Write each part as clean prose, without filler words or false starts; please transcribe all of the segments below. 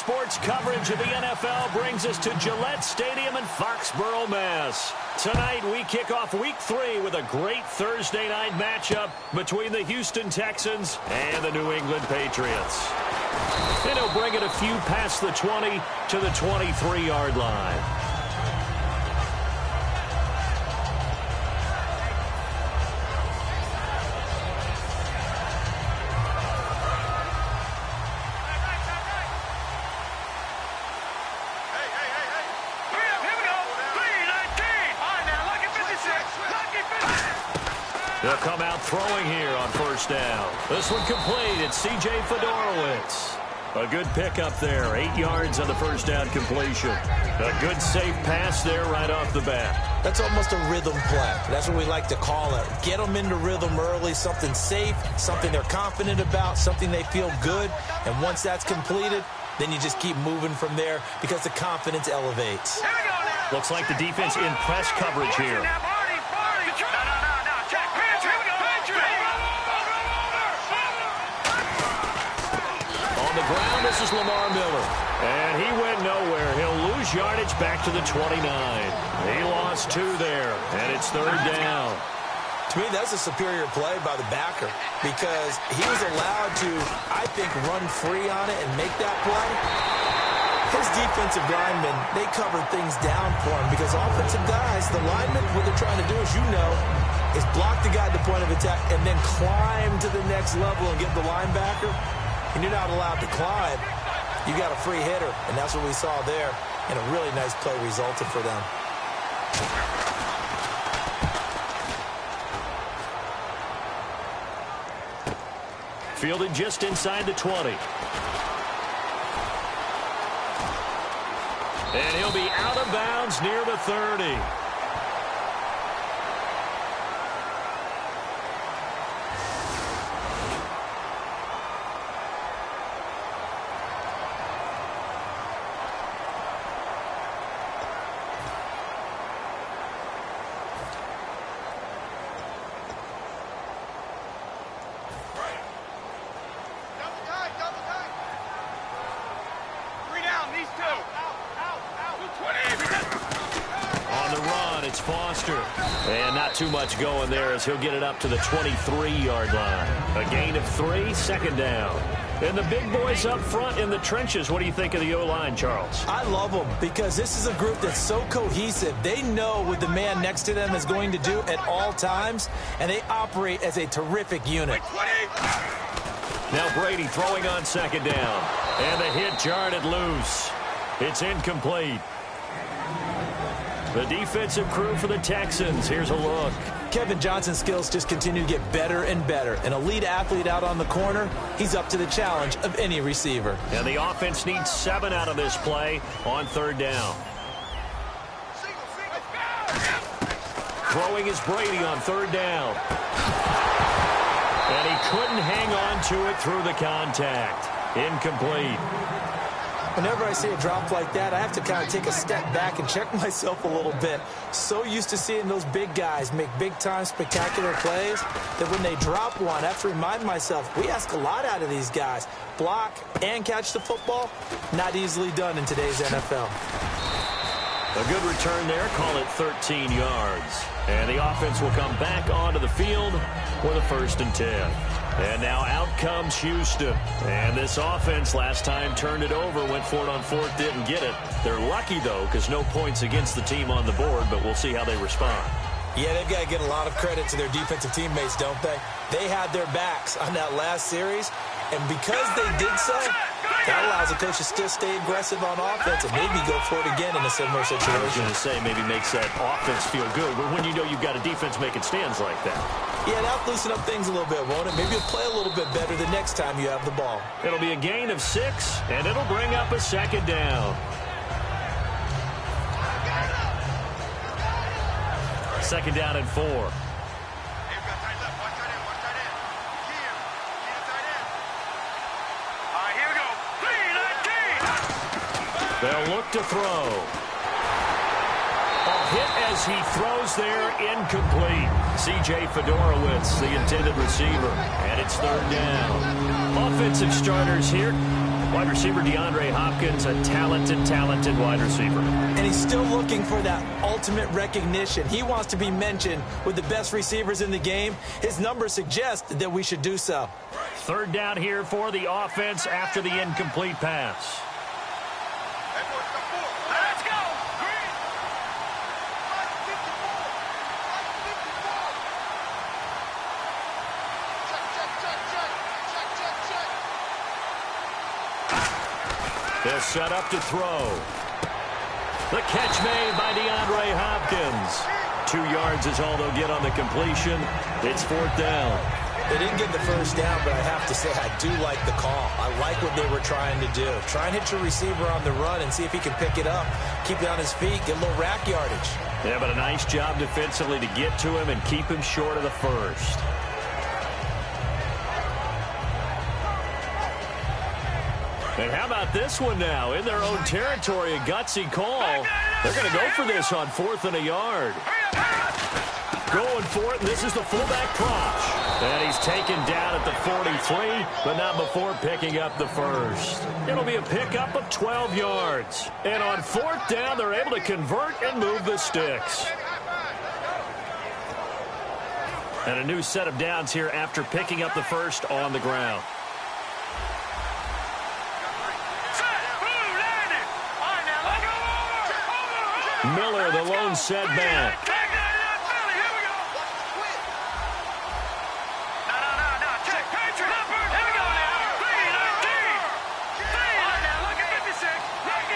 sports coverage of the NFL brings us to Gillette Stadium in Foxborough, Mass. Tonight, we kick off Week 3 with a great Thursday night matchup between the Houston Texans and the New England Patriots. And he'll bring it a few past the 20 to the 23-yard line. They'll come out throwing here on first down. This one complete. It's C.J. Fedorowicz. A good pickup there. 8 yards on the first down completion. A good safe pass there right off the bat. That's almost a rhythm play. That's what we like to call it. Get them into rhythm early, something safe, something they're confident about, something they feel good. And once that's completed, then you just keep moving from there because the confidence elevates. Looks like the defense in press coverage here. On the ground, this is Lamar Miller. And he went nowhere. He'll lose yardage back to the 29. He lost 2 there, and it's third down. To me, that's a superior play by the backer because he was allowed to, I think, run free on it and make that play. His defensive linemen, they covered things down for him because offensive guys, the linemen, what they're trying to do, as you know, is block the guy at the point of attack and then climb to the next level and get the linebacker. And you're not allowed to climb. You got a free hitter, and that's what we saw there. And a really nice play resulted for them. Fielded just inside the 20. And he'll be out of bounds near the 30. And not too much going there as he'll get it up to the 23-yard line. A gain of 3, second down. And the big boys up front in the trenches, what do you think of the O-line, Charles? I love them because this is a group that's so cohesive. They know what the man next to them is going to do at all times, and they operate as a terrific unit. Now Brady throwing on second down. And the hit jarred it loose. It's incomplete. The defensive crew for the Texans. Here's a look. Kevin Johnson's skills just continue to get better and better. An elite athlete out on the corner, he's up to the challenge of any receiver. And the offense needs 7 out of this play on third down. Throwing is Brady on third down. And he couldn't hang on to it through the contact. Incomplete. Whenever I see a drop like that, I have to kind of take a step back and check myself a little bit. So used to seeing those big guys make big-time spectacular plays that when they drop one, I have to remind myself, we ask a lot out of these guys. Block and catch the football, not easily done in today's NFL. A good return there, call it 13 yards. And the offense will come back onto the field with a 1st and 10. And now out comes Houston. And this offense last time turned it over, went for it on 4th, didn't get it. They're lucky, though, because no points against the team on the board, but we'll see how they respond. Yeah, they've got to get a lot of credit to their defensive teammates, don't they? They had their backs on that last series, and because they did so, that allows the coach to still stay aggressive on offense and maybe go for it again in a similar situation. I was going to say maybe makes that offense feel good, but when you know you've got a defense making stands like that. Yeah, that'll loosen up things a little bit, won't it? Maybe you'll play a little bit better the next time you have the ball. It'll be a gain of 6, and it'll bring up a second down. Second down and 4. They'll look to throw. A hit as he throws there, incomplete. C.J. Fedorowicz, the intended receiver, and it's third down. Offensive starters here. Wide receiver DeAndre Hopkins, a talented wide receiver. And he's still looking for that ultimate recognition. He wants to be mentioned with the best receivers in the game. His numbers suggest that we should do so. Third down here for the offense after the incomplete pass. Let's go! They'll set up to throw. The catch made by DeAndre Hopkins. 2 yards is all they'll get on the completion. It's 4th down. They didn't get the first down, but I have to say I do like the call. I like what they were trying to do. Try and hit your receiver on the run and see if he can pick it up, keep it on his feet, get a little rack yardage. Yeah, but a nice job defensively to get to him and keep him short of the first. And how about this one now? In their own territory, a gutsy call. They're going to go for this on 4th and a yard. Going for it, and this is the fullback Proch. And he's taken down at the 43, but not before picking up the first. It'll be a pickup of 12 yards. And on 4th down, they're able to convert and move the sticks. And a new set of downs here after picking up the first on the ground. Miller, the lone setback.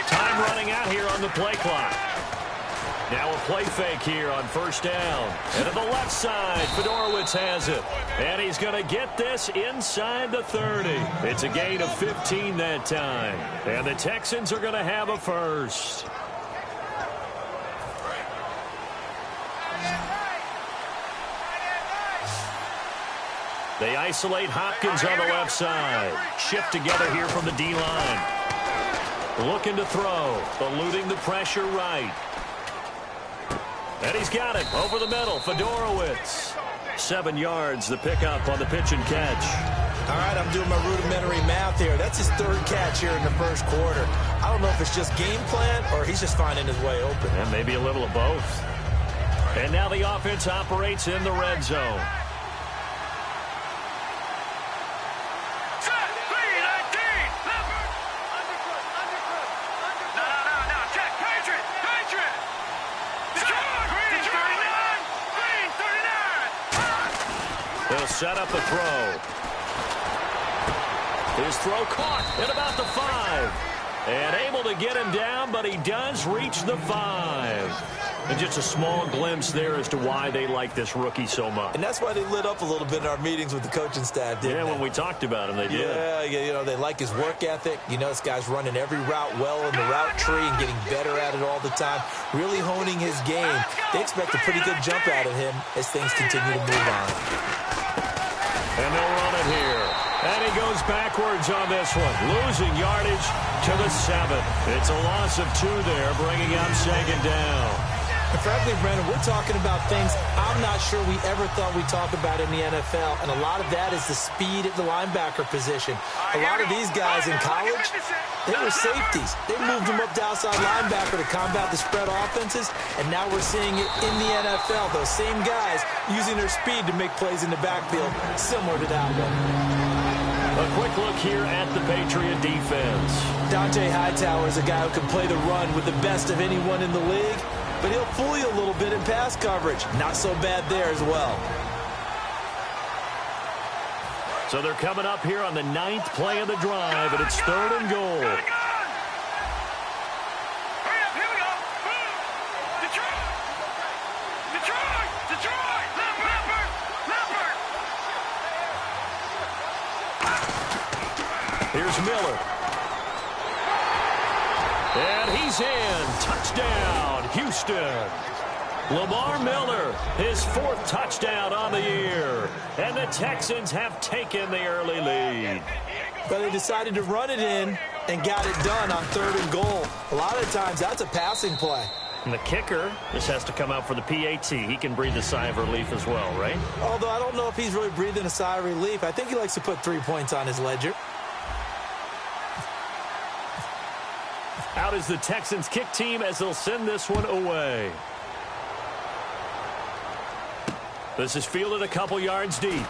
Time running out here on the play clock. Now a play fake here on 1st down. And to the left side, Fedorowicz has it. And he's going to get this inside the 30. It's a gain of 15 that time. And the Texans are going to have a first. They isolate Hopkins on the left side. Shift together here from the D-line. Looking to throw. Eluding the pressure right. And he's got it over the middle. Fedorowicz. 7 yards, the pickup on the pitch and catch. All right, I'm doing my rudimentary math here. That's his 3rd catch here in the 1st quarter. I don't know if it's just game plan or he's just finding his way open. And maybe a little of both. And now the offense operates in the red zone. They'll set up a throw. His throw caught at about the 5. And able to get him down, but he does reach the 5. And just a small glimpse there as to why they like this rookie so much. And that's why they lit up a little bit in our meetings with the coaching staff, didn't they? Yeah, when we talked about him, they did. Yeah, you know, they like his work ethic. You know, this guy's running every route well in the route tree and getting better at it all the time, really honing his game. They expect a pretty good jump out of him as things continue to move on. And they'll run it here. And he goes backwards on this one, losing yardage to the 7. It's a loss of 2 there, bringing up 2nd down. And frankly, Brandon, we're talking about things I'm not sure we ever thought we'd talk about in the NFL, and a lot of that is the speed at the linebacker position. A lot of these guys in college, they were safeties. They moved them up to outside linebacker to combat the spread offenses, and now we're seeing it in the NFL. Those same guys using their speed to make plays in the backfield, similar to that one. A quick look here at the Patriot defense. Dante Hightower is a guy who can play the run with the best of anyone in the league, but he'll fool you a little bit in pass coverage. Not so bad there as well. So they're coming up here on the 9th play of the drive, and it's 3rd and goal. Here's Miller. And he's in. Touchdown, Houston. Lamar Miller, his 4th touchdown on the year. And the Texans have taken the early lead. But they decided to run it in and got it done on 3rd and goal. A lot of times that's a passing play. And the kicker, this has to come out for the PAT. He can breathe a sigh of relief as well, right? Although I don't know if he's really breathing a sigh of relief. I think he likes to put 3 points on his ledger. Out is the Texans kick team as they'll send this one away. This is fielded a couple yards deep.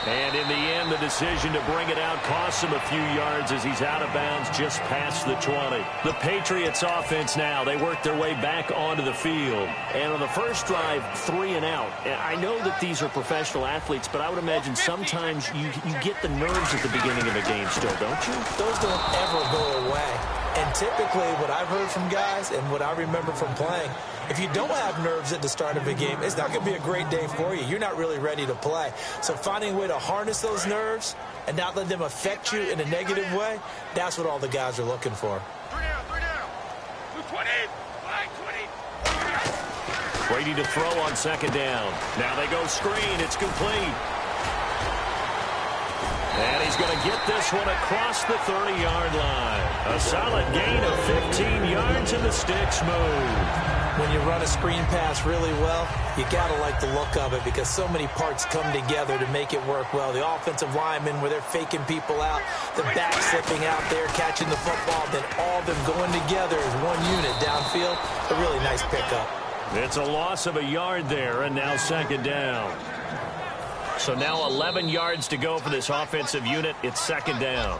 And in the end, the decision to bring it out costs him a few yards as he's out of bounds just past the 20. The Patriots offense now, they work their way back onto the field. And on the first drive, 3 and out. I know that these are professional athletes, but I would imagine sometimes you get the nerves at the beginning of a game still, don't you? Those don't ever go away. And typically what I've heard from guys and what I remember from playing, if you don't have nerves at the start of a game, it's not going to be a great day for you. You're not really ready to play. So finding a way to harness those nerves and not let them affect you in a negative way, that's what all the guys are looking for. 3 down. 220. 520. Brady to throw on second down. Now they go screen. It's complete. And he's going to get this one across the 30-yard line. A solid gain of 15 yards, and the sticks move. When you run a screen pass really well, you got to like the look of it because so many parts come together to make it work well. The offensive linemen, where they're faking people out, the back slipping out there, catching the football, then all of them going together as one unit downfield. A really nice pickup. It's a loss of a yard there, and now second down. So now 11 yards to go for this offensive unit. It's second down.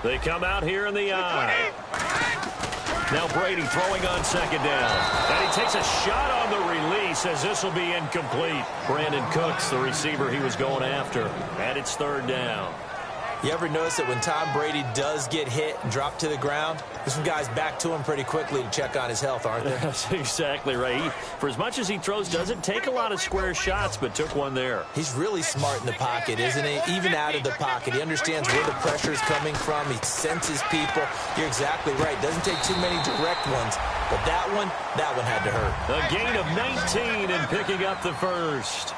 They come out here in the eye. Now Brady throwing on second down. And he takes a shot on the release as this will be incomplete. Brandon Cooks, the receiver he was going after. And it's third down. You ever notice that when Tom Brady does get hit and drop to the ground, there's some guys back to him pretty quickly to check on his health, aren't there? That's exactly right. For as much as he throws, doesn't take a lot of square shots, but took one there. He's really smart in the pocket, isn't he? Even out of the pocket. He understands where the pressure is coming from. He senses people. You're exactly right. Doesn't take too many direct ones. But that one had to hurt. A gain of 19 and picking up the first.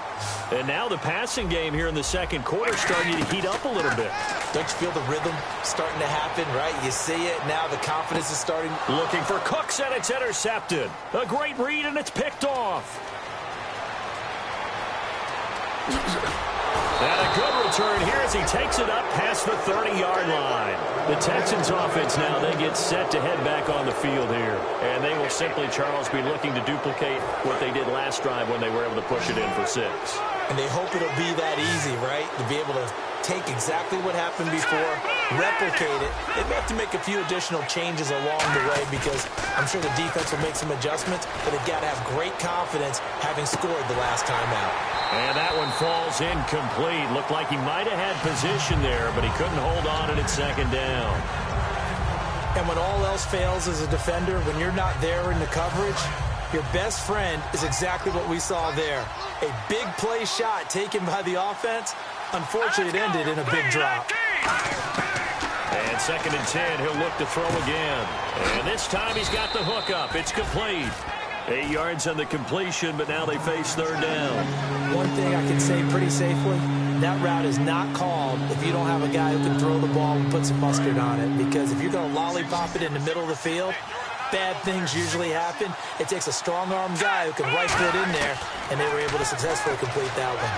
And now the passing game here in the second quarter starting to heat up a little bit. Don't you feel the rhythm starting to happen, right? You see it. Now the confidence is starting. Looking for Cooks, and it's intercepted. A great read, and it's picked off. And a good return here as he takes it up past the 30-yard line. The Texans offense now, they get set to head back on the field here. And they will simply, Charles, be looking to duplicate what they did last drive when they were able to push it in for 6. And they hope it'll be that easy, right? To be able to take exactly what happened before, replicate it. They may have to make a few additional changes along the way because I'm sure the defense will make some adjustments, but they've got to have great confidence having scored the last time out. And that one falls incomplete. Looked like he might have had position there, but he couldn't hold on at it second down. And when all else fails as a defender, when you're not there in the coverage, your best friend is exactly what we saw there. A big play shot taken by the offense. Unfortunately, it ended in a big drop. And second and 10, he'll look to throw again. And this time he's got the hook up. It's complete. 8 yards on the completion, but now they face third down. One thing I can say pretty safely, that route is not called if you don't have a guy who can throw the ball and put some mustard on it. Because if you're going to lollipop it in the middle of the field, bad things usually happen. It takes a strong-arm guy who can rifle it in there, and they were able to successfully complete that one.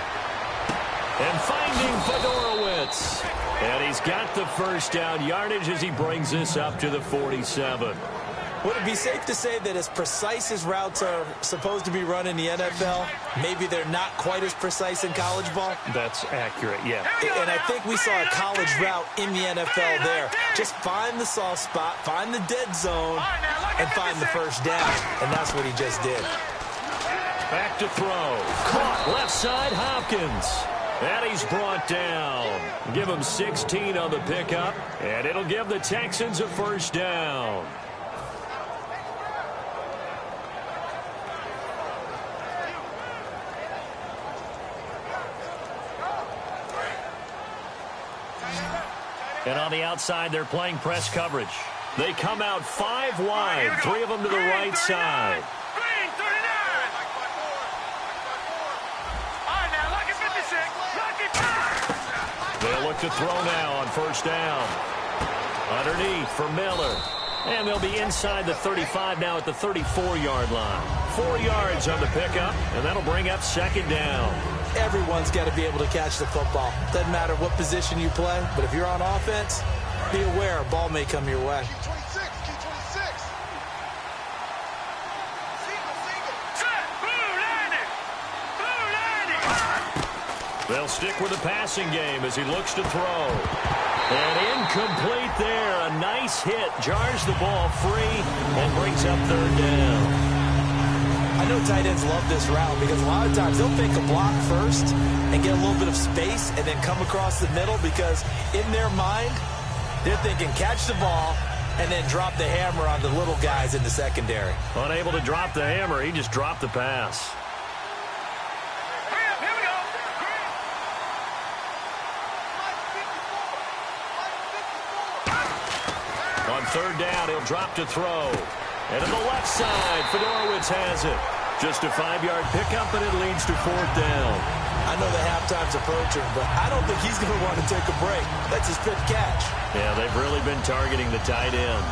And finding Fedorowicz. And he's got the first down yardage as he brings this up to the 47. Would it be safe to say that as precise as routes are supposed to be run in the NFL, maybe they're not quite as precise in college ball? That's accurate, yeah. And I think we saw a college route in the NFL there. Just find the soft spot, find the dead zone, and find the first down. And that's what he just did. Back to throw. Caught left side, Hopkins. And he's brought down. Give him 16 on the pickup, and it'll give the Texans a first down. And on the outside, they're playing press coverage. They come out 5 wide, 3 of them to the right side. They'll look to throw now on first down. Underneath for Miller. And they'll be inside the 35 now at the 34-yard line. 4 yards on the pickup, and that'll bring up second down. Everyone's got to be able to catch the football. Doesn't matter what position you play, but if you're on offense, be aware a ball may come your way. They'll stick with the passing game as he looks to throw. And incomplete there. A nice hit. Jars the ball free and brings up third down. I know tight ends love this route because a lot of times they'll fake a block first and get a little bit of space and then come across the middle because in their mind, they're thinking catch the ball and then drop the hammer on the little guys in the secondary. Unable to drop the hammer, he just dropped the pass. On third down, he'll drop to throw. And to the left side, Fedorowicz has it. Just a 5-yard pickup, and it leads to fourth down. I know the halftime's approaching, but I don't think he's going to want to take a break. That's his fifth catch. Yeah, they've really been targeting the tight end.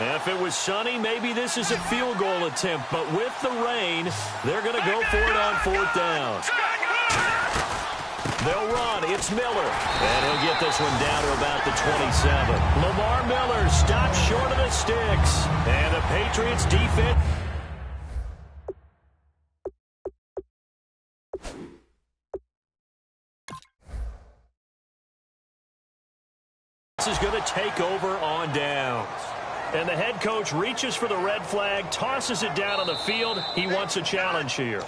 If it was sunny, maybe this is a field goal attempt. But with the rain, they're going to go for it on fourth down. They'll run. It's Miller. And he'll get this one down to about the 27. Lamar Miller stops short of the sticks. And the Patriots defense. This is going to take over on downs. And the head coach reaches for the red flag, tosses it down on the field. He wants a challenge here.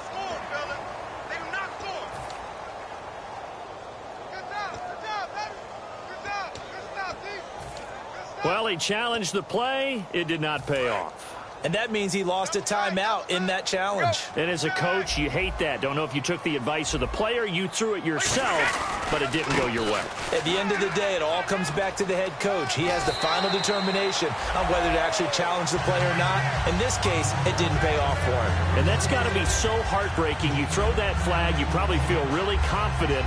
Well, he challenged the play. It did not pay off. And that means he lost a timeout in that challenge. And as a coach, you hate that. Don't know if you took the advice of the player, you threw it yourself, but it didn't go your way. At the end of the day, it all comes back to the head coach. He has the final determination on whether to actually challenge the play or not. In this case, it didn't pay off for him. And that's got to be so heartbreaking. You throw that flag, you probably feel really confident,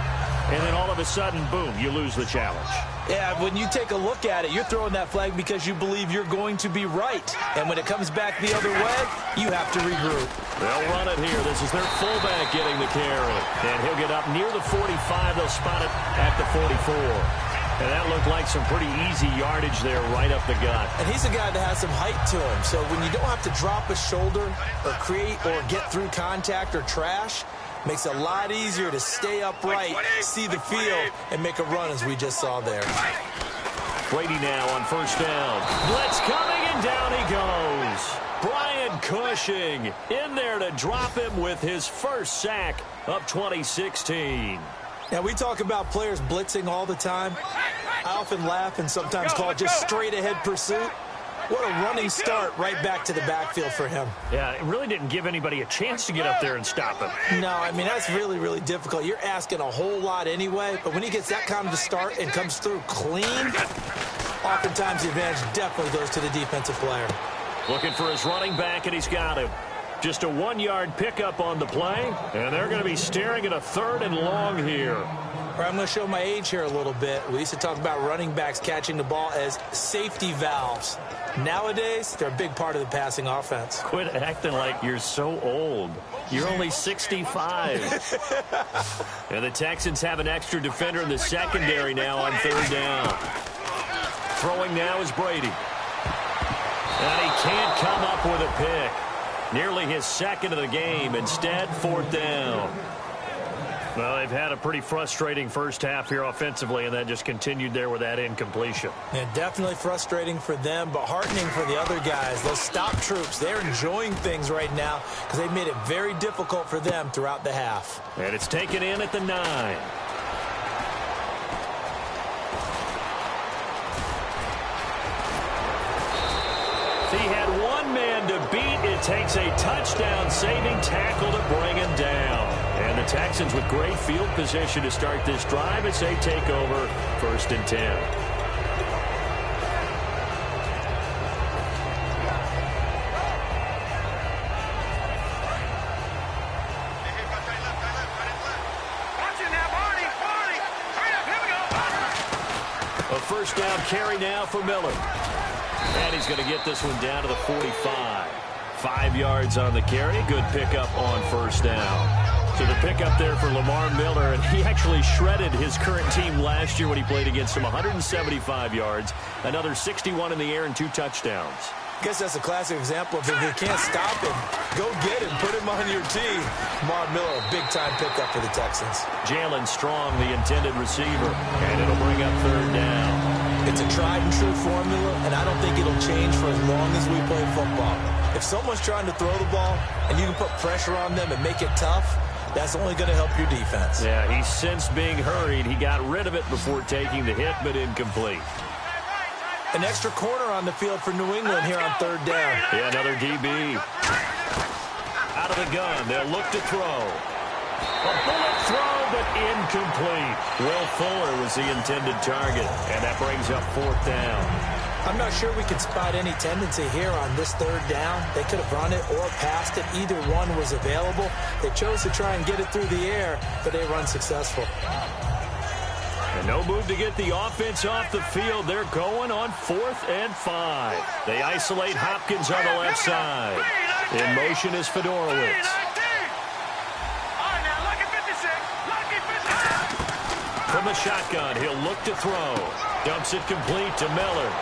and then all of a sudden, boom, you lose the challenge. Yeah, when you take a look at it, you're throwing that flag because you believe you're going to be right. And when it comes back the other way, you have to regroup. They'll run it here. This is their fullback getting the carry. And he'll get up near the 45. They'll spot it at the 44. And that looked like some pretty easy yardage there right up the gut. And he's a guy that has some height to him. So when you don't have to drop a shoulder or create or get through contact or trash, makes it a lot easier to stay upright, see the field, and make a run as we just saw there. Brady now on first down. Blitz coming, and down he goes. Brian Cushing in there to drop him with his first sack of 2016. Now, we talk about players blitzing all the time. I often laugh and sometimes call it just straight-ahead pursuit. What a running start right back to the backfield for him. Yeah, it really didn't give anybody a chance to get up there and stop him. No, I mean, that's really, really difficult. You're asking a whole lot anyway, but when he gets that kind of a start and comes through clean, oftentimes the advantage definitely goes to the defensive player. Looking for his running back, and he's got him. Just a 1-yard pickup on the play, and they're going to be staring at a 3rd and long here. I'm going to show my age here a little bit. We used to talk about running backs catching the ball as safety valves. Nowadays, they're a big part of the passing offense. Quit acting like you're so old. You're only 65. And the Texans have an extra defender in the secondary now on 3rd down. Throwing now is Brady. And he can't come up with a pick. Nearly his 2nd of the game. Instead, 4th down. Well, they've had a pretty frustrating first half here offensively, and that just continued there with that incompletion. Yeah, definitely frustrating for them, but heartening for the other guys. Those stop troops, they're enjoying things right now because they've made it very difficult for them throughout the half. And it's taken in at the 9. He had one man to beat. It takes a touchdown-saving tackle to bring him down. And the Texans with great field position to start this drive as they take over 1st and 10. first down carry now for Miller. And he's going to get this one down to the 45. 5 yards on the carry. Good pickup on first down. So the pickup there for Lamar Miller, and he actually shredded his current team last year when he played against them. 175 yards, another 61 in the air, and 2 touchdowns. I guess that's a classic example of if you can't stop him, go get him, put him on your team. Lamar Miller, a big-time pickup for the Texans. Jalen Strong, the intended receiver, and it'll bring up third down. It's a tried-and-true formula, and I don't think it'll change for as long as we play football. If someone's trying to throw the ball, and you can put pressure on them and make it tough, that's only going to help your defense. Yeah, he's since being hurried. He got rid of it before taking the hit, but incomplete. An extra corner on the field for New England here on third down. Yeah, another DB. Out of the gun, they'll look to throw. A bullet throw, but incomplete. Will Fuller was the intended target, and that brings up fourth down. I'm not sure we can spot any tendency here on this third down. They could have run it or passed it. Either one was available. They chose to try and get it through the air, but they run successful. And no move to get the offense off the field. They're going on 4th and 5. They isolate Hopkins on the left side. In motion is Fedorowicz. From the shotgun, he'll look to throw. Dumps it complete to Miller.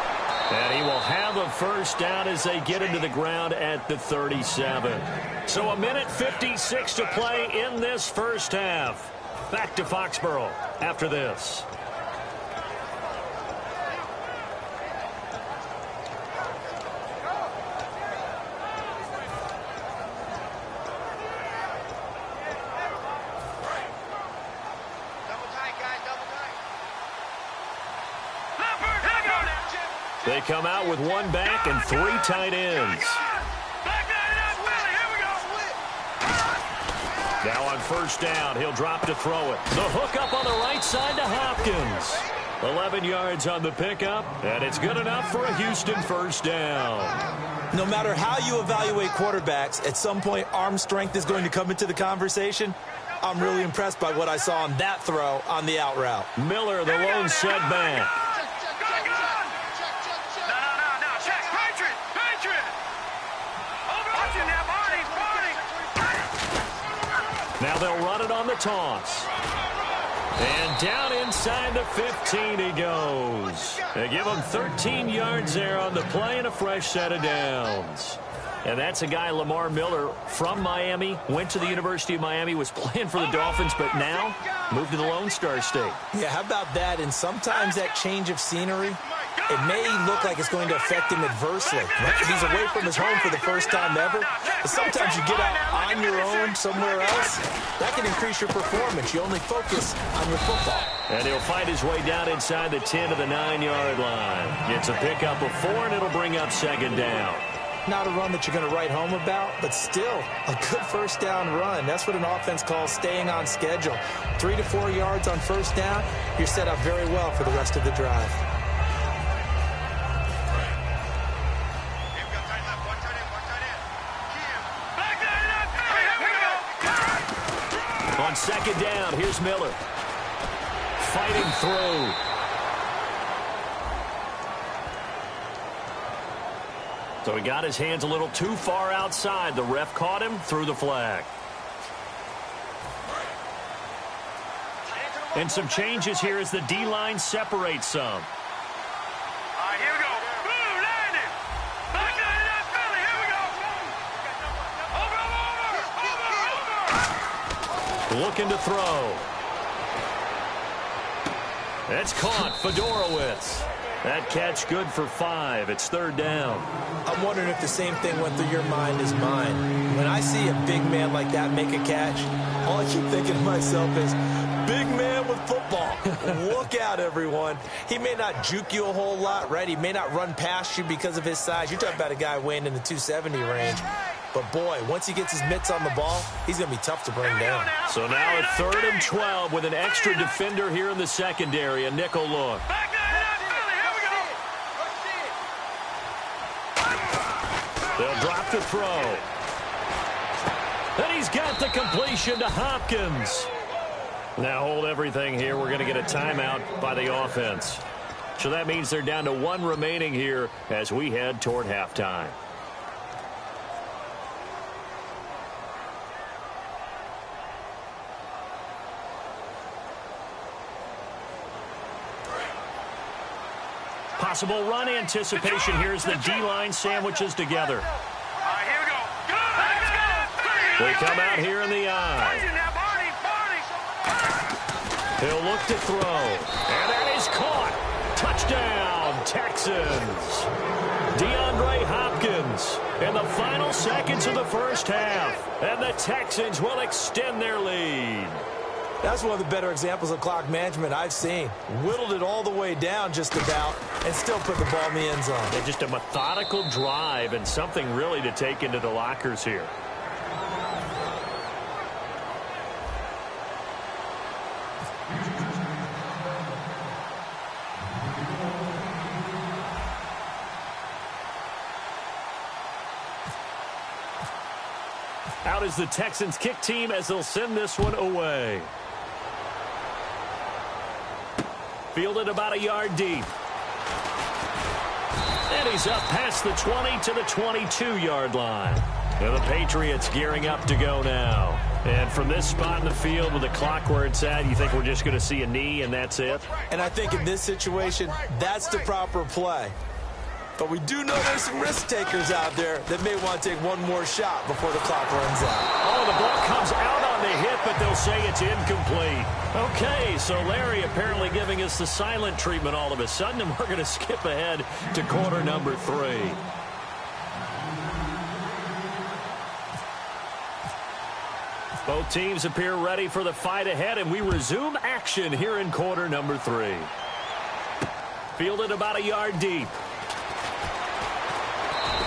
And he will have a first down as they get into the ground at the 37. So a minute 56 to play in this first half. Back to Foxborough after this. They come out with 1 back and 3 tight ends. Now on first down, he'll drop to throw it. The hook up on the right side to Hopkins. 11 yards on the pickup, and it's good enough for a Houston first down. No matter how you evaluate quarterbacks, at some point arm strength is going to come into the conversation. I'm really impressed by what I saw on that throw on the out route. Miller, the lone setback. Now they'll run it on the toss. And down inside the 15 he goes. They give him 13 yards there on the play and a fresh set of downs. And that's a guy, Lamar Miller, from Miami, went to the University of Miami, was playing for the Dolphins, but now moved to the Lone Star State. Yeah, how about that? And sometimes that change of scenery, it may look like it's going to affect him adversely. If he's away from his home for the first time ever, but sometimes you get out on your own somewhere else, that can increase your performance. You only focus on your football. And he'll find his way down inside the 10 to the 9-yard line. Gets a pickup of 4, and it'll bring up second down. Not a run that you're going to write home about, but still a good first down run. That's what an offense calls staying on schedule. 3 to 4 yards on first down, you're set up very well for the rest of the drive. On second down, here's Miller. Fighting through. So he got his hands a little too far outside. The ref caught him, threw the flag. And some changes here as the D-line separates some. All right, here we go. Boom, landing. Back line it up, Philly. Here we go. Over. Looking to throw. That's caught. Fedorowicz. That catch good for 5. It's third down. I'm wondering if the same thing went through your mind as mine. When I see a big man like that make a catch, all I keep thinking to myself is, big man with football. Look out, everyone. He may not juke you a whole lot, right? He may not run past you because of his size. You're talking about a guy weighing in the 270 range. But, boy, once he gets his mitts on the ball, he's going to be tough to bring down. So now at 3rd and 12 with an extra defender here in the secondary, a nickel look. They'll drop the throw. And he's got the completion to Hopkins. Now hold everything here. We're going to get a timeout by the offense. So that means they're down to 1 remaining here as we head toward halftime. Possible run anticipation here as the D-line sandwiches together. Here we go. Let's go. They come out here in the eye. He'll look to throw. And that is caught. Touchdown, Texans. DeAndre Hopkins in the final seconds of the first half. And the Texans will extend their lead. That's one of the better examples of clock management I've seen. Whittled it all the way down just about and still put the ball in the end zone. Yeah, just a methodical drive and something really to take into the lockers here. Out is the Texans kick team as they'll send this one away. Fielded about a yard deep. And he's up past the 20 to the 22-yard line. And the Patriots gearing up to go now. And from this spot in the field with the clock where it's at, you think we're just going to see a knee and that's it? And I think in this situation, that's the proper play. But we do know there's some risk takers out there that may want to take one more shot before the clock runs out. Oh, the ball comes out on the hit, but they'll say it's incomplete. Okay, so Larry apparently giving us the silent treatment all of a sudden, and we're going to skip ahead to quarter number 3. Both teams appear ready for the fight ahead, and we resume action here in quarter number 3. Fielded about a yard deep.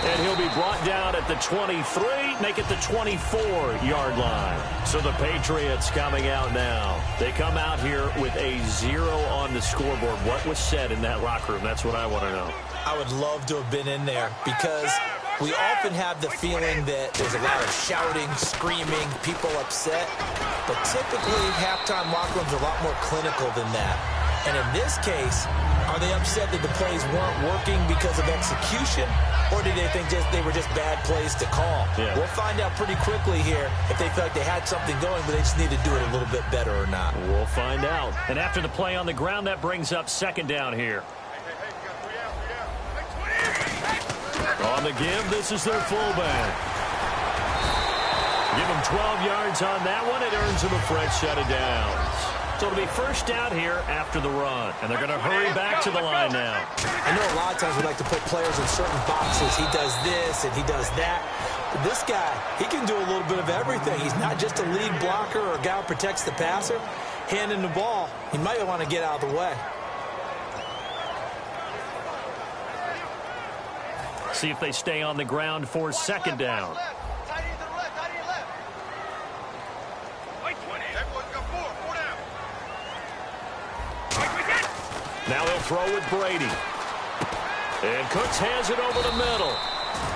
And he'll be brought down at the 23, make it the 24-yard line. So the Patriots coming out now. They come out here with a 0 on the scoreboard. What was said in that locker room? That's what I want to know. I would love to have been in there because we often have the feeling that there's a lot of shouting, screaming, people upset. But typically, halftime locker rooms are a lot more clinical than that. And in this case, are they upset that the plays weren't working because of execution? Or did they think they were just bad plays to call? Yeah. We'll find out pretty quickly here if they felt like they had something going, but they just need to do it a little bit better or not. We'll find out. And after the play on the ground, that brings up second down here. On the give, this is their fullback. Give him 12 yards on that one. It earns him a fresh set of downs. So it'll be first down here after the run. And they're going to hurry back to the line now. I know a lot of times we like to put players in certain boxes. He does this and he does that. But this guy, he can do a little bit of everything. He's not just a lead blocker or a guy who protects the passer. Handing the ball, he might want to get out of the way. See if they stay on the ground for second down. Now he'll throw with Brady. And Cooks has it over the middle.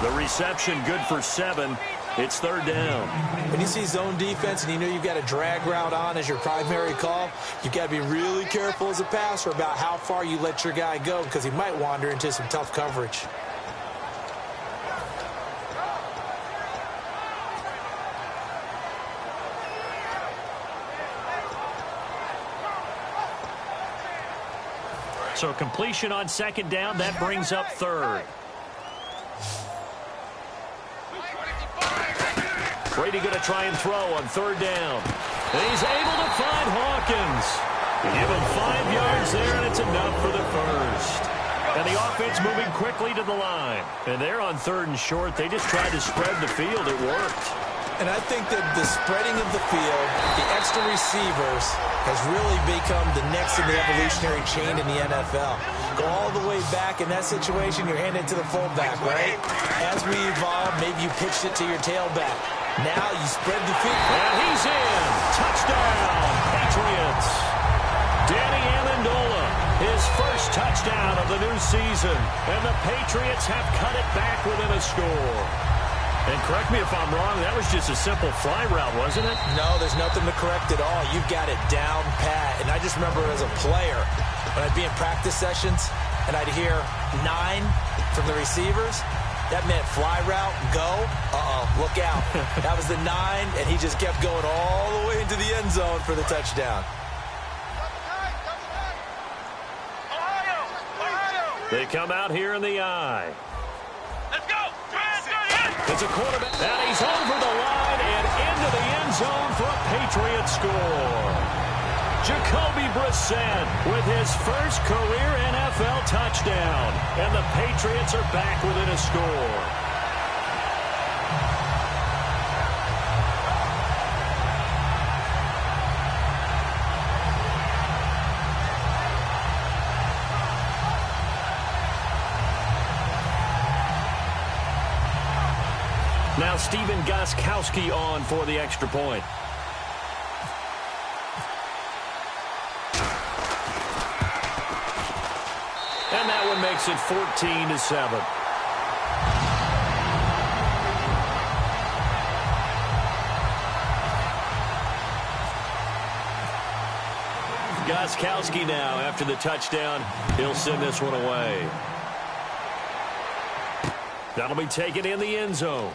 The reception good for 7. It's third down. When you see zone defense and you know you've got a drag route on as your primary call, you've got to be really careful as a passer about how far you let your guy go because he might wander into some tough coverage. So completion on second down, that brings up third. Brady going to try and throw on third down. And he's able to find Hawkins. Give him 5 yards there, and it's enough for the first. And the offense moving quickly to the line. And they're on third and short. They just tried to spread the field. It worked. And I think that the spreading of the field, the extra receivers, has really become the next in the evolutionary chain in the NFL. Go all the way back in that situation, you're handing it to the fullback, right? As we evolve, maybe you pitched it to your tailback. Now you spread the field. And he's in. Touchdown, Patriots. Danny Amendola, his first touchdown of the new season. And the Patriots have cut it back within a score. And correct me if I'm wrong, that was just a simple fly route, wasn't it? No, there's nothing to correct at all. You've got it down pat. And I just remember as a player, when I'd be in practice sessions and I'd hear 9 from the receivers, that meant fly route, go, look out. That was the 9, and he just kept going all the way into the end zone for the touchdown. They come out here in the eye. Let's go. It's a quarterback, and he's over the line and into the end zone for a Patriot score. Jacoby Brissett with his first career NFL touchdown, and the Patriots are back within a score. Now Stephen Gostkowski on for the extra point. And that one makes it 14-7. Gostkowski now, after the touchdown, he'll send this one away. That'll be taken in the end zone.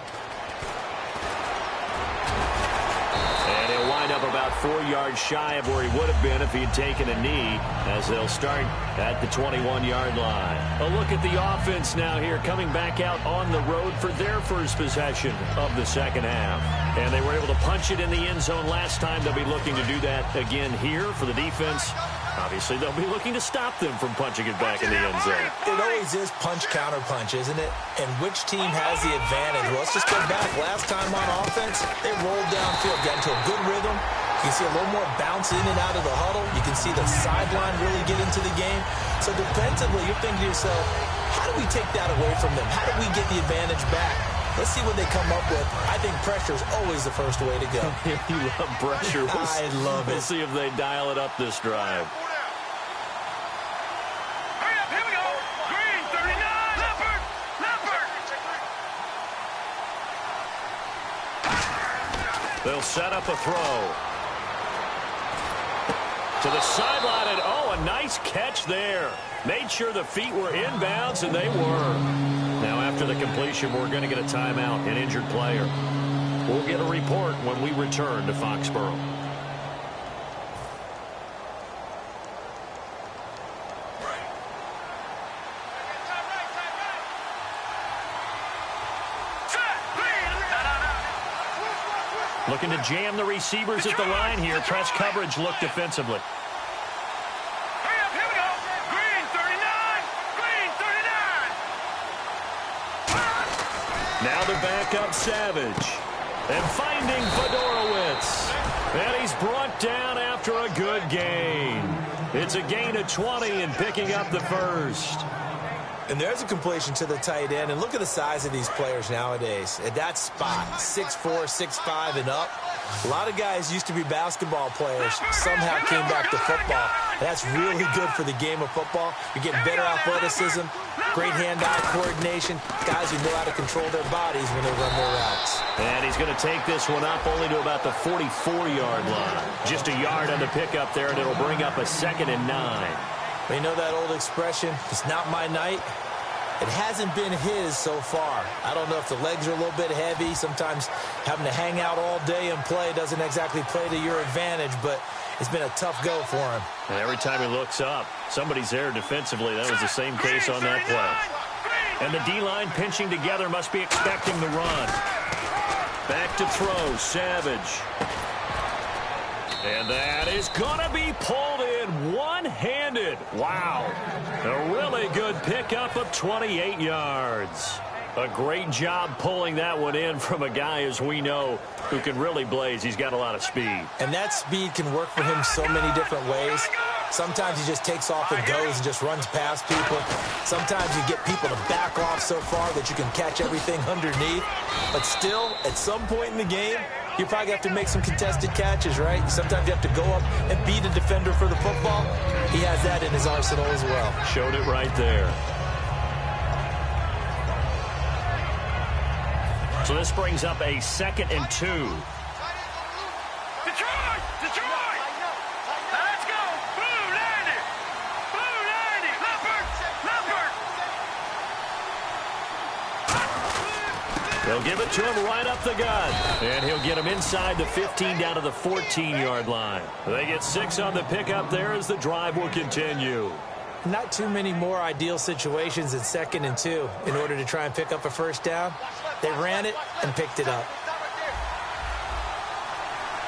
And he'll wind up about 4 yards shy of where he would have been if he had taken a knee, as they'll start at the 21-yard line. A look at the offense now here, coming back out on the road for their first possession of the second half. And they were able to punch it in the end zone last time. They'll be looking to do that again here for the defense. Obviously, they'll be looking to stop them from punching it back in the end zone. It always is punch-counter-punch, isn't it? And which team has the advantage? Well, let's just go back. Last time on offense, they rolled downfield, got into a good rhythm. You can see a little more bounce in and out of the huddle. You can see the sideline really get into the game. So defensively, you're thinking to yourself, how do we take that away from them? How do we get the advantage back? Let's see what they come up with. I think pressure is always the first way to go. You love pressure. I love it. We'll see if they dial it up this drive. Hurry up, here we go. Green, 39. Leopard. They'll set up a throw. To the sideline, and a nice catch there. Made sure the feet were inbounds, and they were. Now, after the completion, we're going to get a timeout, an injured player. We'll get a report when we return to Foxborough. Looking to jam the receivers at the line here. Press coverage look defensively. Hurry up, here we go. Green, 39. Green, 39. Now the backup Savage. And finding Fedorowicz. And he's brought down after a good gain. It's a gain of 20 and picking up the first. And there's a completion to the tight end. And look at the size of these players nowadays. At that spot, 6'4", 6'5", and up. A lot of guys used to be basketball players, somehow came back to football. And that's really good for the game of football. You're getting better athleticism, great hand-eye coordination, guys who know how to control their bodies when they run their routes. And he's going to take this one up only to about the 44-yard line. Just a yard on the pickup there, and it'll bring up a 2nd and 9. You know that old expression, it's not my night? It hasn't been his so far. I don't know if the legs are a little bit heavy. Sometimes having to hang out all day and play doesn't exactly play to your advantage, but it's been a tough go for him. And every time he looks up, somebody's there defensively. That was the same case on that play. And the D-line pinching together, must be expecting the run. Back to throw, Savage. And that is going to be pulled in one-handed. Wow. A really good pickup of 28 yards. A great job pulling that one in from a guy, as we know, who can really blaze. He's got a lot of speed. And that speed can work for him so many different ways. Sometimes he just takes off and goes and just runs past people. Sometimes you get people to back off so far that you can catch everything underneath. But still, at some point in the game, you probably have to make some contested catches, right? Sometimes you have to go up and beat a defender for the football. He has that in his arsenal as well. Showed it right there. So this brings up a 2nd and 2. Detroit! Detroit! Let's go! Blue, land it! Blue, land it! Leopard! Leopard! They'll give it to him right up the gut. And he'll get him inside the 15 down to the 14-yard line. They get 6 on the pickup there as the drive will continue. Not too many more ideal situations in 2nd and 2 in order to try and pick up a first down. They ran it and picked it up.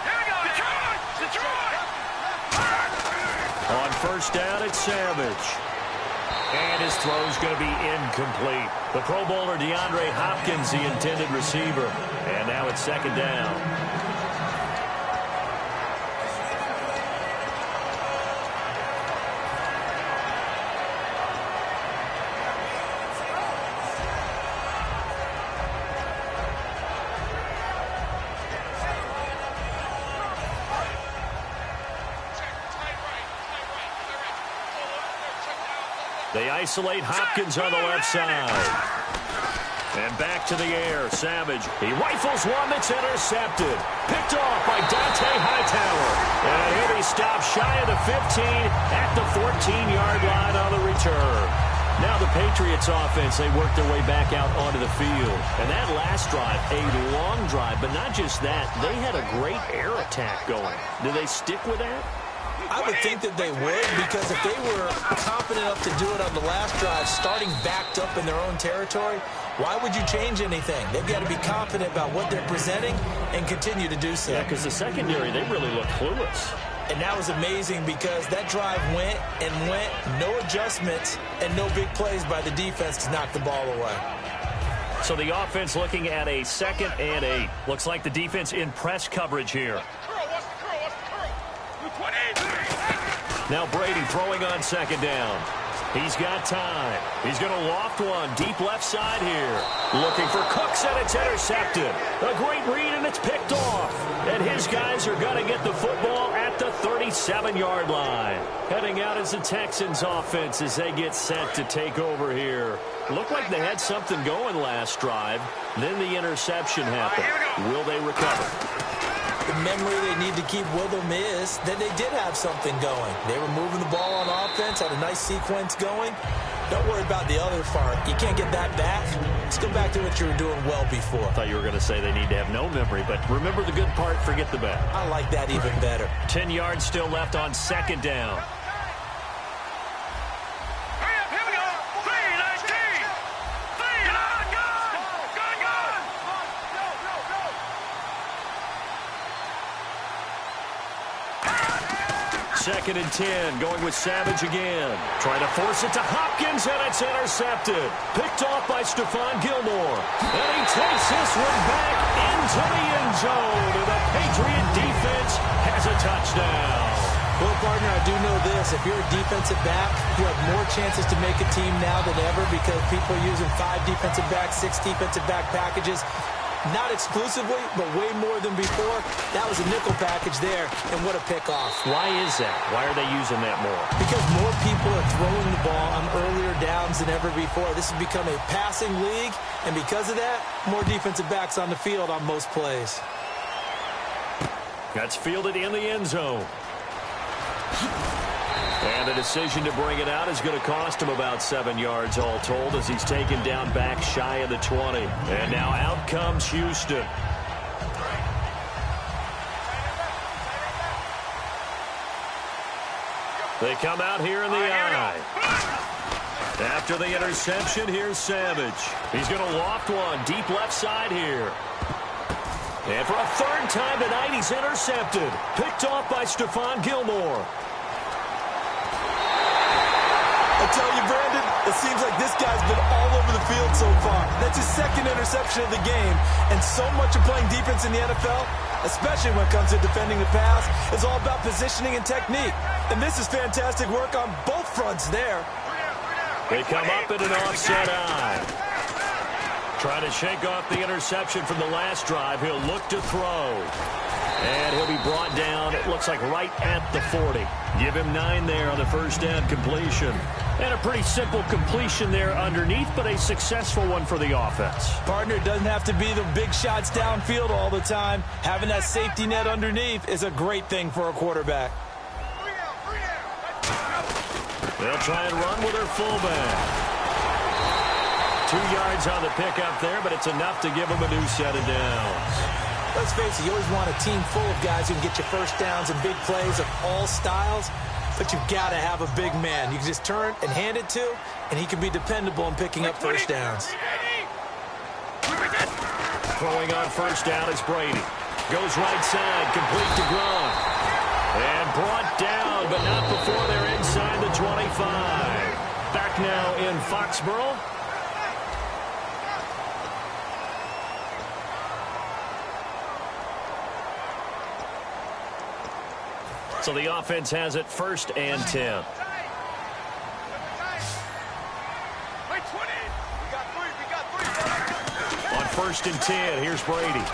Here we go! Detroit! Detroit! On first down, it's Savage. And his throw's going to be incomplete. The Pro Bowler DeAndre Hopkins, the intended receiver. And now it's 2nd down. They isolate Hopkins on the left side. And back to the air, Savage. He rifles one that's intercepted. Picked off by Dante Hightower. And he'll be stopped shy of the 15 at the 14-yard line on the return. Now the Patriots offense, they work their way back out onto the field. And that last drive, a long drive, but not just that. They had a great air attack going. Do they stick with that? I would think that they would, because if they were confident enough to do it on the last drive, starting backed up in their own territory, why would you change anything? They've got to be confident about what they're presenting and continue to do so. Yeah, because the secondary, they really look clueless. And that was amazing because that drive went and went, no adjustments, and no big plays by the defense to knock the ball away. So the offense looking at a 2nd and 8. Looks like the defense in press coverage here. Now Brady throwing on 2nd down. He's got time. He's going to loft one deep left side here. Looking for Cooks, and it's intercepted. A great read, and it's picked off. And his guys are going to get the football at the 37-yard line. Heading out is the Texans offense as they get set to take over here. Looked like they had something going last drive. Then the interception happened. Will they recover? The memory they need to keep with them is that they did have something going. They were moving the ball on offense, had a nice sequence going. Don't worry about the other part. You can't get that back. Let's go back to what you were doing well before. I thought you were going to say they need to have no memory, but remember the good part, forget the bad. I like that even better. 10 yards still left on 2nd down. Second and 10, going with Savage again. Trying to force it to Hopkins, and it's intercepted. Picked off by Stephon Gilmore. And he takes this one back into the end zone. And the Patriot defense has a touchdown. Well, partner, I do know this. If you're a defensive back, you have more chances to make a team now than ever because people are using 5 defensive backs, 6 defensive back packages. Not exclusively, but way more than before. That was a nickel package there, and what a pickoff. Why is that? Why are they using that more? Because more people are throwing the ball on earlier downs than ever before. This has become a passing league, and because of that, more defensive backs on the field on most plays. That's fielded in the end zone. And the decision to bring it out is going to cost him about 7 yards all told as he's taken down back shy of the 20. And now out comes Houston. They come out here in the eye. After the interception, here's Savage. He's going to loft one deep left side here. And for a 3rd time tonight, he's intercepted. Picked off by Stephon Gilmore. I tell you, Brandon, it seems like this guy's been all over the field so far. That's his 2nd interception of the game. And so much of playing defense in the NFL, especially when it comes to defending the pass, is all about positioning and technique. And this is fantastic work on both fronts there. They come up in an offset eye. Trying to shake off the interception from the last drive. He'll look to throw. And he'll be brought down, it looks like right at the 40. Give him 9 there on the first down completion. And a pretty simple completion there underneath, but a successful one for the offense. Partner, it doesn't have to be the big shots downfield all the time. Having that safety net underneath is a great thing for a quarterback. They'll try and run with their fullback. 2 yards on the pickup there, but it's enough to give them a new set of downs. Let's face it, you always want a team full of guys who can get you first downs and big plays of all styles. But you've got to have a big man. You can just turn and hand it to, and he can be dependable in picking up first downs. Throwing on first down is Brady. Goes right side, complete to Gronk. And brought down, but not before they're inside the 25. Back now in Foxborough. So the offense has it 1st and 10. On 1st and 10, here's Brady.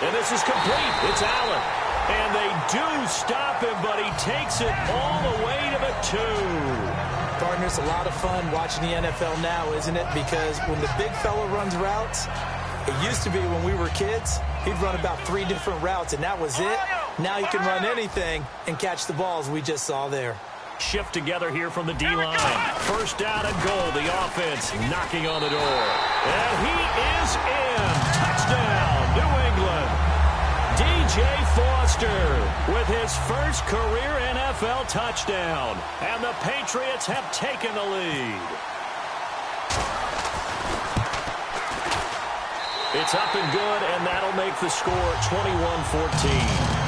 And this is complete. It's Allen. And they do stop him, but he takes it all the way to the 2. Partner, it's a lot of fun watching the NFL now, isn't it? Because when the big fella runs routes, it used to be when we were kids, he'd run about 3 different routes, and that was it. Now he can run anything and catch the balls we just saw there. Shift together here from the D-line. 1st down and goal. The offense knocking on the door. And he is in. Touchdown, New England. DJ Foster with his first career NFL touchdown. And the Patriots have taken the lead. It's up and good, and that'll make the score 21-14.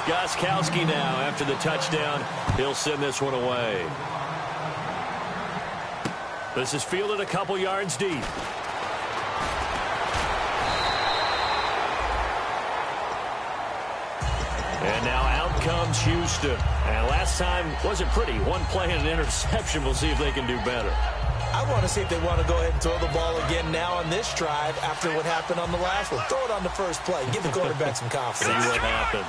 Gostkowski now after the touchdown. He'll send this one away. This is fielded a couple yards deep. And now out comes Houston. And last time wasn't pretty. One play and an interception. We'll see if they can do better. I want to see if they want to go ahead and throw the ball again now on this drive after what happened on the last one. Throw it on the first play. Give the quarterback some confidence. See what happens.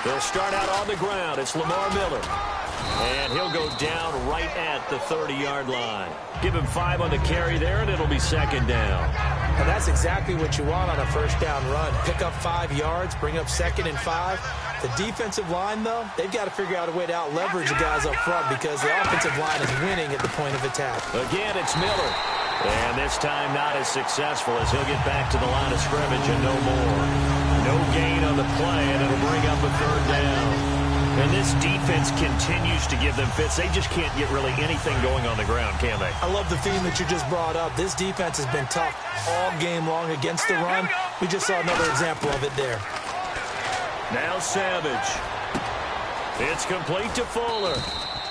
They'll start out on the ground. It's Lamar Miller. And he'll go down right at the 30-yard line. Give him 5 on the carry there, and it'll be 2nd down. And that's exactly what you want on a first down run. Pick up 5 yards, bring up 2nd and 5. The defensive line, though, they've got to figure out a way to out-leverage the guys up front because the offensive line is winning at the point of attack. Again, it's Miller. And this time not as successful as he'll get back to the line of scrimmage and no more. No gain on the play, and it'll bring up a 3rd down. And this defense continues to give them fits. They just can't get really anything going on the ground, can they? I love the theme that you just brought up. This defense has been tough all game long against the run. We just saw another example of it there. Now Savage. It's complete to Fuller.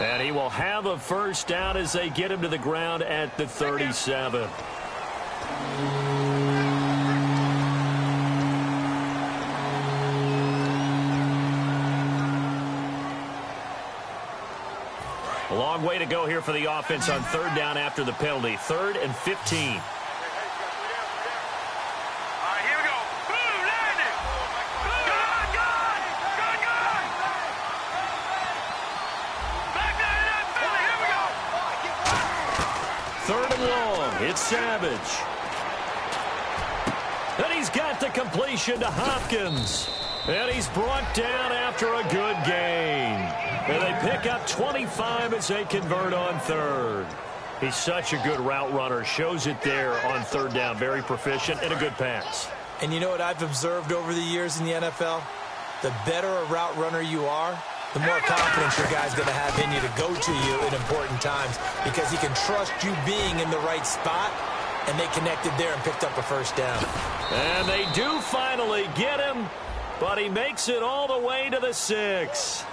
And he will have a 1st down as they get him to the ground at the 37. A long way to go here for the offense on 3rd down after the penalty. 3rd and 15. It's Savage. And he's got the completion to Hopkins. And he's brought down after a good gain. And they pick up 25 as they convert on 3rd. He's such a good route runner. Shows it there on 3rd down. Very proficient and a good pass. And you know what I've observed over the years in the NFL? The better a route runner you are, the more confidence your guy's going to have in you to go to you at important times because he can trust you being in the right spot, and they connected there and picked up a 1st down. And they do finally get him, but he makes it all the way to the 6.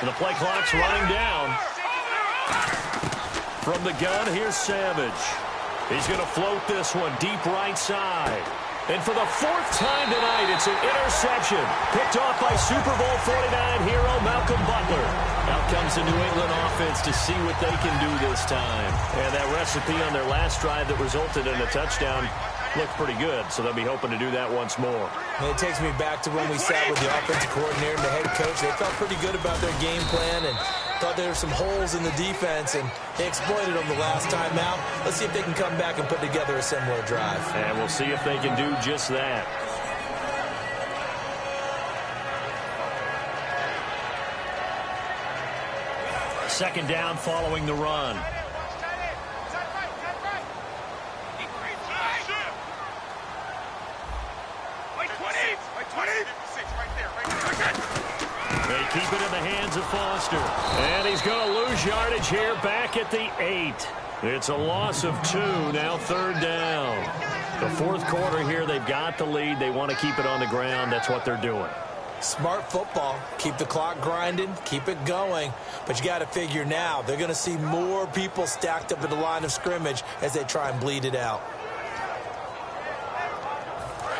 The play clock's running down. From the gun, here's Savage. He's going to float this one deep right side. And for the fourth time tonight, it's an interception. Picked off by Super Bowl 49 hero Malcolm Butler. Out comes the New England offense to see what they can do this time. And that recipe on their last drive that resulted in a touchdown looked pretty good, so they'll be hoping to do that once more. And it takes me back to when we sat with the offensive coordinator and the head coach. They felt pretty good about their game plan and thought there were some holes in the defense, and they exploited them the last time out. Let's see if they can come back and put together a similar drive. And we'll see if they can do just that. Second down following the run. They keep it in the hands of Foster. And he's going to lose yardage here back at the 8. It's a loss of 2, now third down. The fourth quarter here, they've got the lead. They want to keep it on the ground. That's what they're doing. Smart football. Keep the clock grinding, keep it going. But you got to figure now, they're going to see more people stacked up at the line of scrimmage as they try and bleed it out.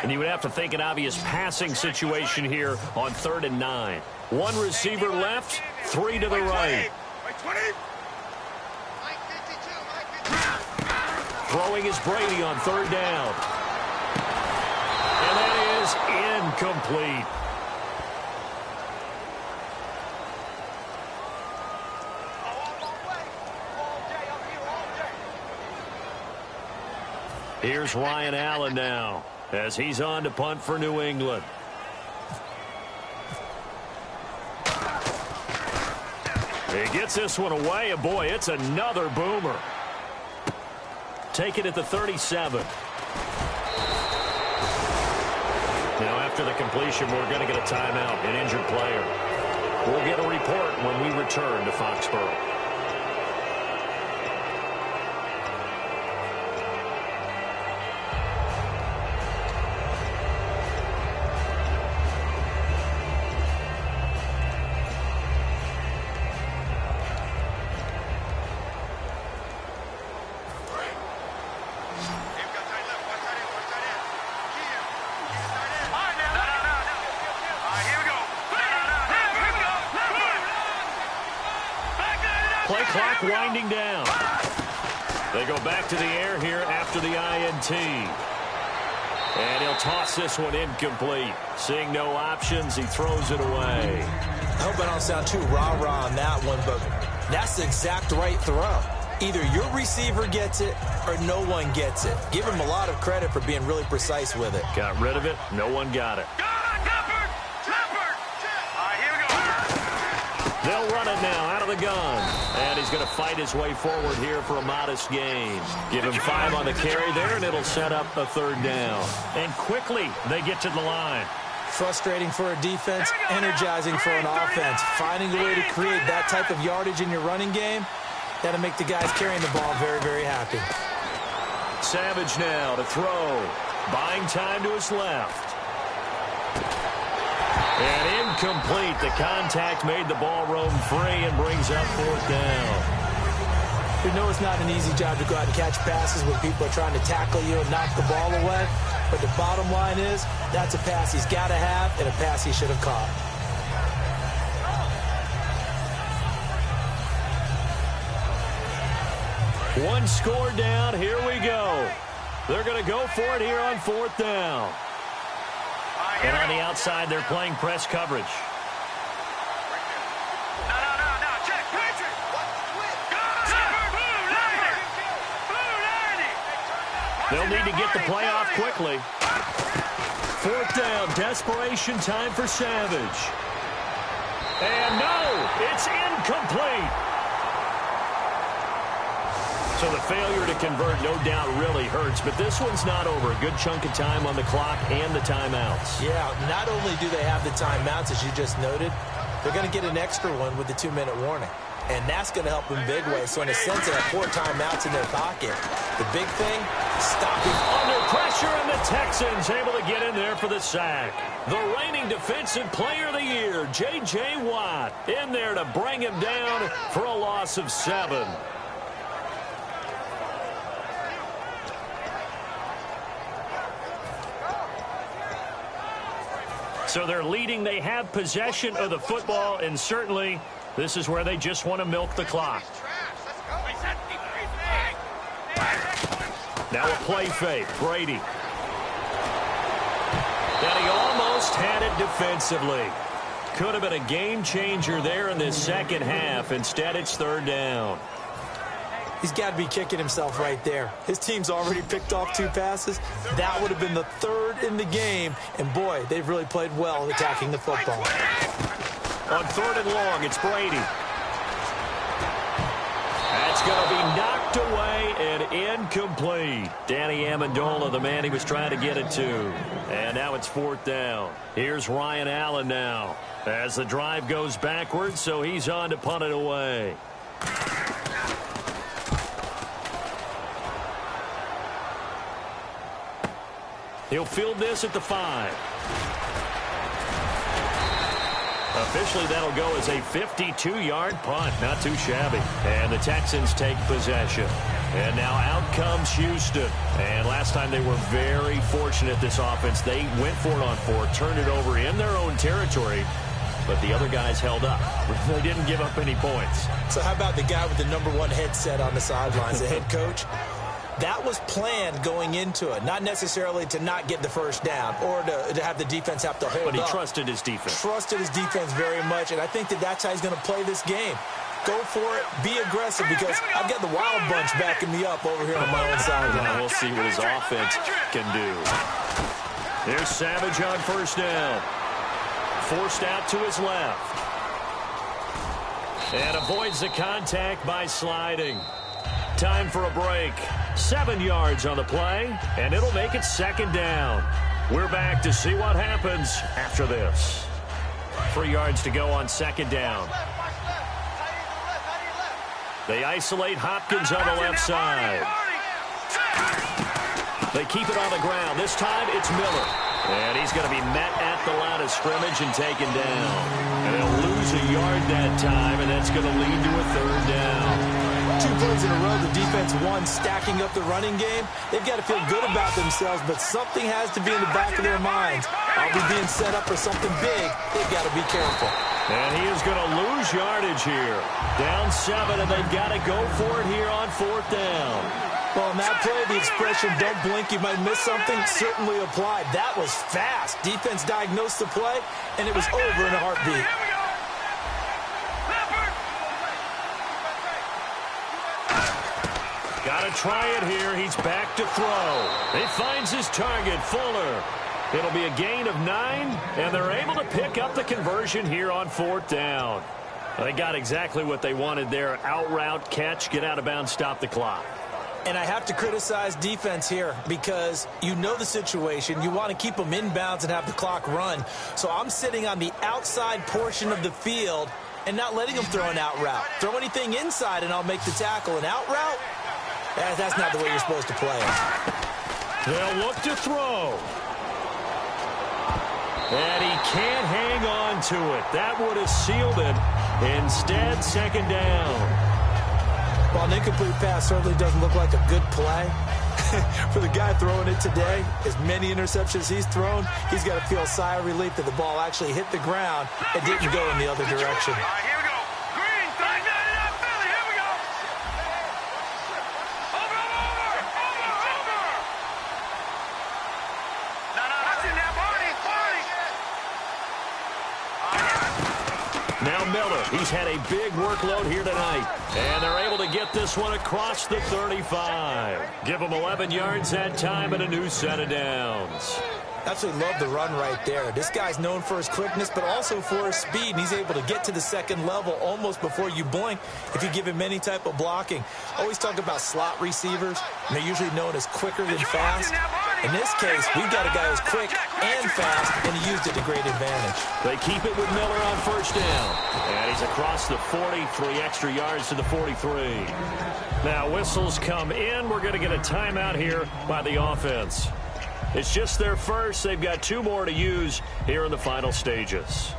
And you would have to think an obvious passing situation here on 3rd and 9. One receiver left, 3 to the right. Throwing is Brady on 3rd down. And that is incomplete. Here's Ryan Allen now, as he's on to punt for New England. He gets this one away, and boy, it's another boomer. Take it at the 37. Now, after the completion, we're going to get a timeout, an injured player. We'll get a report when we return to Foxborough. Play clock winding down. They go back to the air here after the INT. And he'll toss this one incomplete. Seeing no options, he throws it away. I hope I don't sound too rah-rah on that one, but that's the exact right throw. Either your receiver gets it or no one gets it. Give him a lot of credit for being really precise with it. Got rid of it. No one got it. They'll run it now out of the gun. And he's going to fight his way forward here for a modest gain. Give him 5 on the carry there, and it'll set up a 3rd down. And quickly, they get to the line. Frustrating for a defense, energizing for an offense. Finding a way to create that type of yardage in your running game, that'll make the guys carrying the ball very, very happy. Savage now to throw. Buying time to his left. And incomplete. The contact made the ball roam free and brings up 4th down. We know it's not an easy job to go out and catch passes when people are trying to tackle you and knock the ball away. But the bottom line is, that's a pass he's got to have and a pass he should have caught. One score down. Here we go. They're going to go for it here on 4th down. And on the outside, they're playing press coverage. They'll need to get the play off quickly. 4th down, desperation time for Savage. And no, it's incomplete. So the failure to convert, no doubt, really hurts. But this one's not over. A good chunk of time on the clock and the timeouts. Yeah, not only do they have the timeouts, as you just noted, they're going to get an extra one with the 2-minute warning. and that's going to help in big ways. So in a sense, they have 4 timeouts in their pocket. The big thing, stopping. Under pressure, and the Texans able to get in there for the sack. The reigning defensive player of the year, J.J. Watt, in there to bring him down for a loss of 7. So they're leading. They have possession of the football, and certainly this is where they just want to milk the clock. Now a play fake. Brady. And he almost had it defensively. Could have been a game changer there in this second half. Instead, it's 3rd down. He's got to be kicking himself right there. His team's already picked off 2 passes. That would have been the 3rd in the game. And, boy, they've really played well attacking the football. On 3rd and long, it's Brady. That's going to be knocked away and incomplete. Danny Amendola, the man he was trying to get it to. And now it's 4th down. Here's Ryan Allen now as the drive goes backwards, so he's on to punt it away. He'll field this at the 5. Officially, that'll go as a 52-yard punt. Not too shabby. And the Texans take possession. And now out comes Houston. And last time they were very fortunate, this offense. They went for it on 4, turned it over in their own territory. But the other guys held up. They didn't give up any points. So how about the guy with the #1 headset on the sidelines, the head coach? That was planned going into it, not necessarily to not get the first down or to have the defense have to hold up. But he trusted his defense. Trusted his defense very much, and I think that's how he's going to play this game. Go for it, be aggressive, because I've got the wild bunch backing me up over here on my own sideline. We'll see what his offense can do. There's Savage on 1st down. Forced out to his left. And avoids the contact by sliding. Time for a break. 7 yards on the play, and it'll make it 2nd down. We're back to see what happens after this. 3 yards to go on 2nd down. They isolate Hopkins on the left side. They keep it on the ground. This time it's Miller. And he's going to be met at the line of scrimmage and taken down. And they'll lose a yard that time, and that's going to lead to a 3rd down. 2 plays in a row, the defense won, stacking up the running game. They've got to feel good about themselves, but something has to be in the back of their minds. I'll be being set up for something big. They've got to be careful. And he is going to lose yardage here. Down 7, and they've got to go for it here on 4th down. Well, in that play, the expression, don't blink, you might miss something, certainly applied. That was fast. Defense diagnosed the play, and it was over in a heartbeat. Got to try it here. He's back to throw. He finds his target, Fuller. It'll be a gain of 9, and they're able to pick up the conversion here on 4th down. They got exactly what they wanted there. Out route, catch, get out of bounds, stop the clock. And I have to criticize defense here because you know the situation. You want to keep them inbounds and have the clock run. So I'm sitting on the outside portion of the field and not letting them throw an out route. Throw anything inside and I'll make the tackle. An out route? That's not the way you're supposed to play it. They'll look to throw. And he can't hang on to it. That would have sealed it. Instead, 2nd down. Well, an incomplete pass certainly doesn't look like a good play. For the guy throwing it today, as many interceptions he's thrown, he's got to feel a sigh of relief that the ball actually hit the ground and didn't go in the other direction. All right, here we go. Green, 39, Philly, here we go. Over. No, that's in there, Barney. Now Miller, he's had a big workload here tonight. And they're able to get this one across the 35. Give them 11 yards that time and a new set of downs. Absolutely love the run right there. This guy's known for his quickness, but also for his speed. And he's able to get to the 2nd level almost before you blink if you give him any type of blocking. Always talk about slot receivers, and they're usually known as quicker than fast. In this case, we've got a guy who's quick and fast, and he used it to great advantage. They keep it with Miller on first down. And he's across the 40, 3 extra yards to the 43. Now whistles come in. We're going to get a timeout here by the offense. It's just their first. They've got 2 more to use here in the final stages.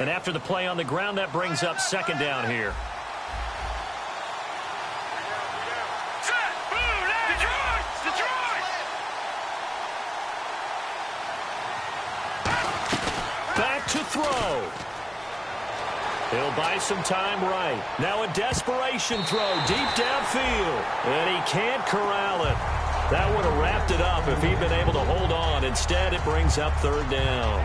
And after the play on the ground, that brings up second down here. Set. Boom. Detroit. Detroit. Back to throw. He'll buy some time right. Now a desperation throw deep downfield. And he can't corral it. That would have wrapped it up if he'd been able to hold on. Instead, it brings up third down.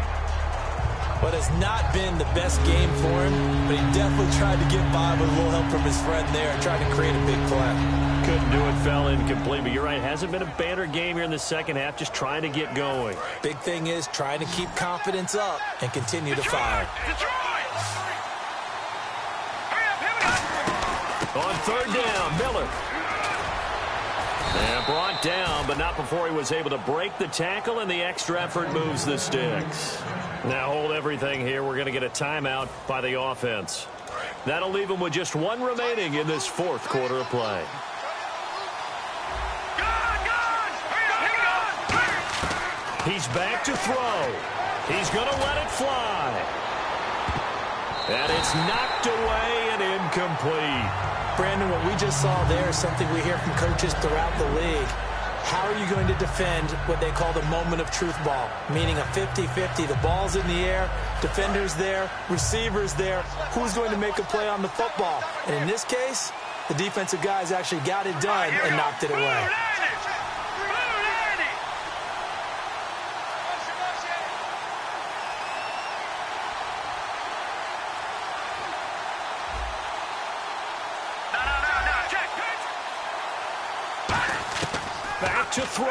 But it's not been the best game for him, but he definitely tried to get by with a little help from his friend there and tried to create a big play. Couldn't do it, fell incomplete, but you're right, hasn't been a banner game here in the second half, just trying to get going. Big thing is trying to keep confidence up and continue to fire. Detroit. Hurry up. Here we go. On third down, Miller. And brought down, but not before he was able to break the tackle, and the extra effort moves the sticks. Now hold everything here. We're going to get a timeout by the offense. That'll leave him with just 1 remaining in this 4th quarter of play. He's back to throw. He's going to let it fly. And it's knocked away and incomplete. Brandon, what we just saw there is something we hear from coaches throughout the league. How are you going to defend what they call the moment of truth ball, meaning a 50-50? The ball's in the air, defender's there, receiver's there. Who's going to make a play on the football? And in this case, the defensive guys actually got it done and knocked it away. Back to throw.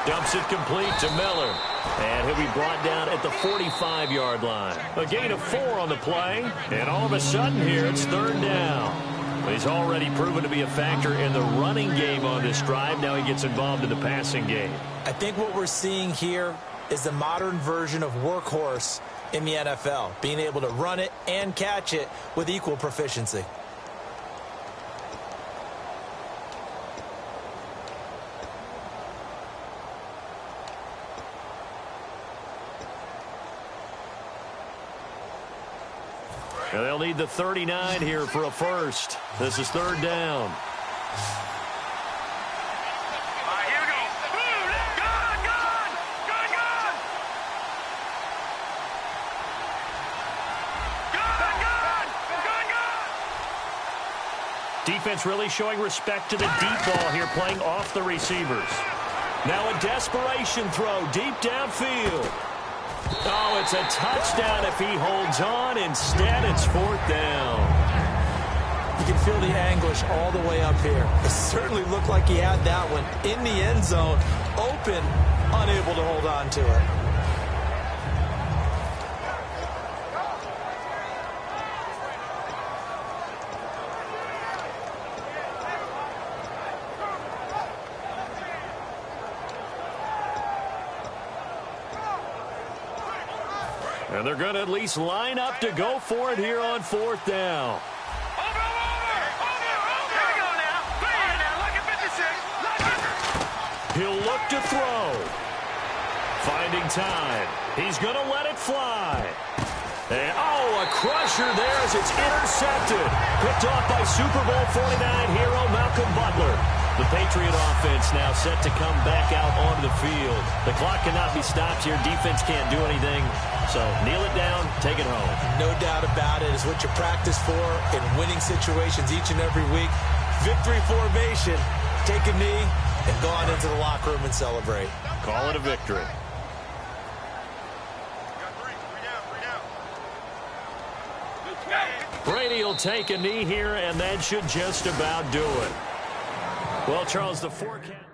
Dumps it complete to Miller. And he'll be brought down at the 45-yard line. A gain of 4 on the play. And all of a sudden here, it's third down. He's already proven to be a factor in the running game on this drive. Now he gets involved in the passing game. I think what we're seeing here is the modern version of workhorse in the NFL, being able to run it and catch it with equal proficiency. And they'll need the 39 here for a first. This is third down. Here we go. Gone. Defense really showing respect to the deep ball here, playing off the receivers. Now a desperation throw deep downfield. Oh, it's a touchdown if he holds on. Instead, it's 4th down. You can feel the anguish all the way up here. It certainly looked like he had that one in the end zone, open, unable to hold on to it. And they're going to at least line up to go for it here on 4th down. Over. Here we go now. Play it now. Look at 56. He'll look to throw. Finding time. He's going to let it fly. And, a crusher there as it's intercepted. Picked off by Super Bowl 49 hero Malcolm Butler. The Patriot offense now set to come back out onto the field. The clock cannot be stopped here. Defense can't do anything. So kneel it down, take it home. No doubt about it. It's what you practice for in winning situations each and every week. Victory formation. Take a knee and go on into the locker room and celebrate. Call it a victory. Three down. He'll take a knee here, and that should just about do it. Well, Charles, the forecast...